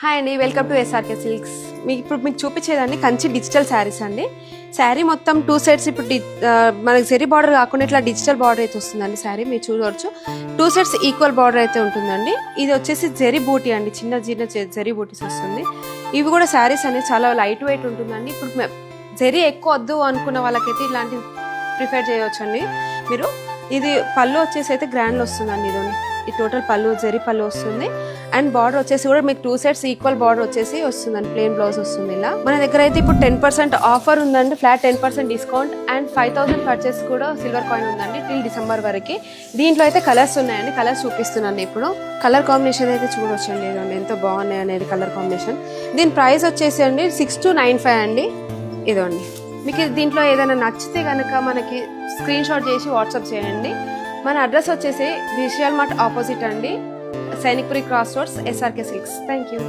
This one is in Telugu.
హాయ్ అండి, వెల్కమ్ టు ఎస్ఆర్కే సిల్క్స్. మీకు చూపించేదాన్ని కంచి డిజిటల్ శారీస్ అండి. శారీ మొత్తం 2 సెట్స్ ఇప్పుడు మనకి జరీ బార్డర్ కాకుండా ఇట్లా డిజిటల్ బార్డర్ అయితే వస్తుందండి. శారీ మీరు చూడవచ్చు 2 సెట్స్ ఈక్వల్ బార్డర్ అయితే ఉంటుందండి. ఇది వచ్చేసి జరీ బూటీ అండి, చిన్న జరీ బూటీస్ వస్తుంది. ఇవి కూడా శారీస్ అనేది చాలా లైట్ వెయిట్ ఉంటుందండి. ఇప్పుడు జరీ ఎక్కువ వద్దు అనుకున్న వాళ్ళకైతే ఇలాంటివి ప్రిఫర్ చేయవచ్చండి మీరు. ఇది పళ్ళు వచ్చేసి అయితే గ్రాండ్ వస్తుందండి. ఈ టోటల్ పళ్ళు జరీ పళ్ళు వస్తుంది. అండ్ బార్డర్ వచ్చేసి కూడా మీకు 2 సెట్స్ ఈక్వల్ బార్డర్ వచ్చేసి వస్తుందండి. ప్లెయిన్ బ్లౌజ్ వస్తుంది. ఇలా మన దగ్గర అయితే ఇప్పుడు 10% ఆఫర్ ఉందండి, ఫ్లాట్ 10% డిస్కౌంట్ అండ్ 5000 పర్చేస్ కూడా సిల్వర్ కాయిన్ ఉందండి టిల్ డిసెంబర్ వరకు. దీంట్లో అయితే కలర్స్ ఉన్నాయండి, కలర్స్ చూపిస్తున్నాను ఇప్పుడు. కలర్ కాంబినేషన్ అయితే చూడొచ్చండి, ఇదండి ఎంత బాగున్నాయి అనేది కలర్ కాంబినేషన్. దీని ప్రైస్ వచ్చేసి అండి 6295 అండి. ఇదండి మీకు దీంట్లో ఏదైనా నచ్చితే కనుక మనకి స్క్రీన్ షాట్ చేసి వాట్సాప్ చేయండి. మన అడ్రస్ వచ్చేసి విశాల్ మార్ట్ ఆపోజిట్ అండి, Sainikpuri cross roads, SRK silks. Thank you.